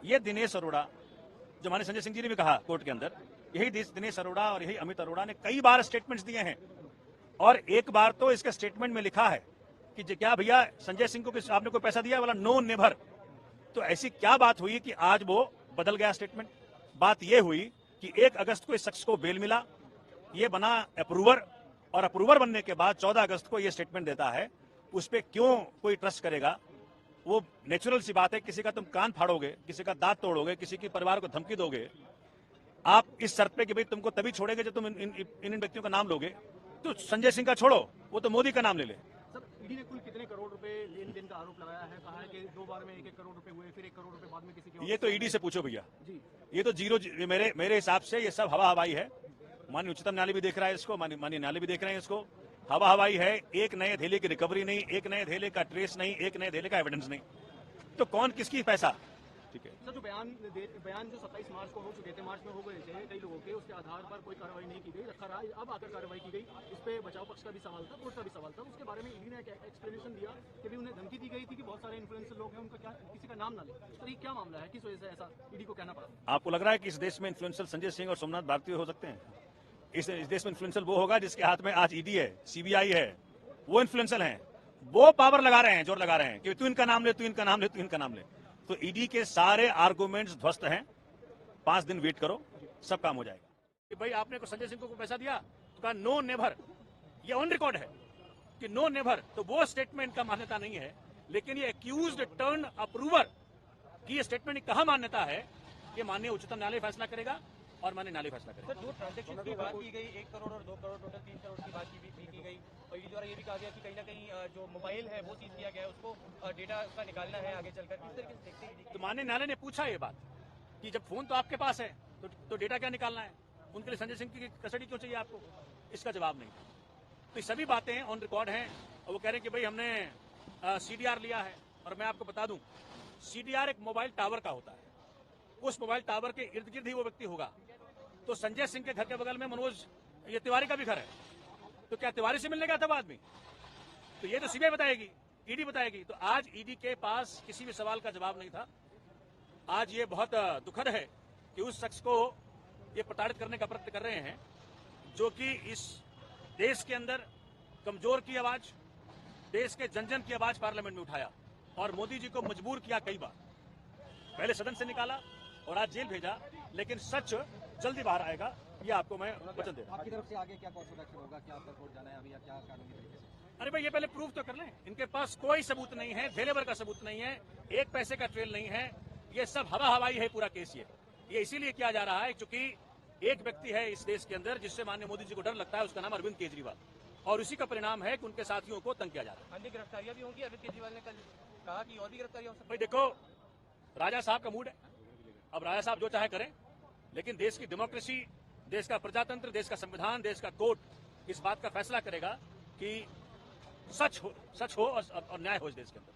ये दिनेश अरोड़ा, जो हमारे संजय सिंह जी ने भी कहा कोर्ट के अंदर, यही दिनेश अरोड़ा और यही अमित अरोड़ा ने कई बार स्टेटमेंट्स दिए हैं। और एक बार तो इसके स्टेटमेंट में लिखा है कि क्या भैया संजय सिंह को आपने कोई पैसा दिया, बोला नो नेवर। तो ऐसी क्या बात हुई कि आज वो बदल गया स्टेटमेंट? बात यह हुई कि 1 अगस्त को इस शख्स को बेल मिला, ये बना अप्रूवर, और अप्रूवर बनने के बाद 14 अगस्त को ये स्टेटमेंट देता है। उस पर क्यों कोई ट्रस्ट करेगा? वो नेचुरल सी बात है, किसी का तुम कान फाड़ोगे, किसी का दांत तोड़ोगे, किसी के परिवार को धमकी दोगे, आप इस शर्त पे कि भाई तुमको तभी छोड़ेंगे जब तुम इन व्यक्तियों का नाम लोगे। तो संजय सिंह का छोड़ो, वो तो मोदी का नाम ले ले। सर, ईडी ने कुल कितने करोड़ रुपए लेन देन का आरोप लगाया है? कहा है कि 2 बार में 1-1 करोड़ रुपए हुए, फिर 1 करोड़ रुपए बाद में किसी के। ये तो ईडी से पूछो भैया जी। ये तो जीरो, मेरे हिसाब से ये सब हवा हवाई है। माननीय उच्चतम न्यायालय भी देख रहा है इसको, माननीय न्यायालय भी देख रहे हैं इसको। हवा हवाई है, एक नए धेले की रिकवरी नहीं, एक नए धेले का ट्रेस नहीं, एक नए धेले का एविडेंस नहीं। तो कौन किसकी पैसा? ठीक है सर, जो बयान जो 27 मार्च को हो चुके थे, मार्च में हो गए थे कई लोगों के, उसके आधार पर कोई कार्रवाई नहीं की गई, रखा रहा। अब आकर कार्रवाई की गई, इस पे बचाव पक्ष का भी सवाल था, कोर्ट का भी सवाल था। उसके बारे में ईडी ने एक्सप्लेनेशन दिया कि भी उन्हें धमकी दी गई थी कि बहुत सारे इन्फ्लुएंसर लोग हैं, उनका क्या किसी का नाम ना ले। सर, ये क्या मामला है, किस वजह से ऐसा ईडी को कहना पड़ा? आपको लग रहा है कि इस देश में इन्फ्लुएंसर संजय सिंह और सोमनाथ भारती हो सकते हैं? इस देश में इन्फ्लुएंसर वो होगा जिसके हाथ में आज ईडी है, सीबीआई है। वो इन्फ्लुएंसर हैं, वो पावर लगा रहे हैं, जोर लगा रहे हैं कि तू इनका नाम ले, तू इनका नाम ले, तू इनका नाम ले। तो ईडी के सारे आर्गुमेंट्स ध्वस्त हैं। 5 दिन वेट करो, सब काम हो जाएगा। कि भाई आपने को संजय सिंह को पैसा दिया, तो कहा नो नेवर। ये ऑन रिकॉर्ड है कि नो नेवर। तो वो स्टेटमेंट का मान्यता नहीं है, लेकिन ये एक्यूज्ड टर्न अप्रूवर की ये स्टेटमेंट कहाँ मान्यता है? ये माननीय उच्चतम न्यायालय फैसला करेगा और माननीय न्यायालय फैसला करेगा। सर, 2 ट्रांजेक्शन की बात की गई, 1 करोड़ और 2 करोड़, टोटल 3 करोड़ की बात की गई। और ईडी द्वारा ये भी कहा गया कि कहीं ना कहीं जो मोबाइल है वो सीज किया गया है, उसको डेटा का निकालना है आगे चलकर। किस तरीके से देखते हैं? तो माननीय न्यायालय ने पूछा ये बात कि जब फोन तो आपके पास है तो डेटा क्या निकालना है? उनके लिए संजय सिंह की कस्टडी क्यों चाहिए आपको? इसका जवाब नहीं। तो ये सभी बातें ऑन रिकॉर्ड हैं और वो कह रहे हैं कि भाई हमने सीडीआर लिया है। और मैं आपको बता दूं, सीडीआर एक मोबाइल टावर का होता है। उस मोबाइल टावर के इर्द गिर्द ही वो व्यक्ति होगा। तो संजय सिंह के घर के बगल में मनोज ये तिवारी का भी घर है, तो क्या तिवारी से मिलने गया था आदमी? तो ये तो सीबीआई बताएगी, ईडी बताएगी। तो आज ईडी के पास किसी भी सवाल का जवाब नहीं था। आज ये बहुत दुखद है कि उस शख्स को ये प्रताड़ित करने का प्रयत्न कर रहे हैं, जो कि इस देश के अंदर कमजोर की आवाज, देश के जन जन की आवाज पार्लियामेंट में उठाया और मोदी जी को मजबूर किया कई बार। पहले सदन से निकाला और आज जेल भेजा, लेकिन सच जल्दी बाहर आएगा, ये आपको मैं वचन दे रहा हूं। आपकी तरफ से आगे क्या कॉर्स ऑफ एक्शन होगा? क्या कोर्ट जाना है अभी या क्या कानूनी तरीके से? अरे भाई, ये पहले प्रूफ तो कर लें। इनके पास कोई सबूत नहीं है, धेले भर का सबूत नहीं है, 1 पैसे का ट्रेल नहीं है। ये सब हवा हवाई है पूरा केस। ये इसीलिए किया जा रहा है क्योंकि एक व्यक्ति है इस देश के अंदर जिससे माननीय मोदी जी को डर लगता है, उसका नाम अरविंद केजरीवाल। और उसी का परिणाम है कि उनके साथियों को तंग किया जा रहा है। अन्य गिरफ्तारियां भी होंगी? अरविंद केजरीवाल ने कल कहा कि और भी गिरफ्तारियां हो सकती भाई देखो, राजा साहब का मूड है, अब राजा साहब जो चाहे करें, लेकिन देश की डेमोक्रेसी, देश का प्रजातंत्र, देश का संविधान, देश का कोर्ट इस बात का फैसला करेगा कि सच हो और न्याय हो इस देश के अंदर।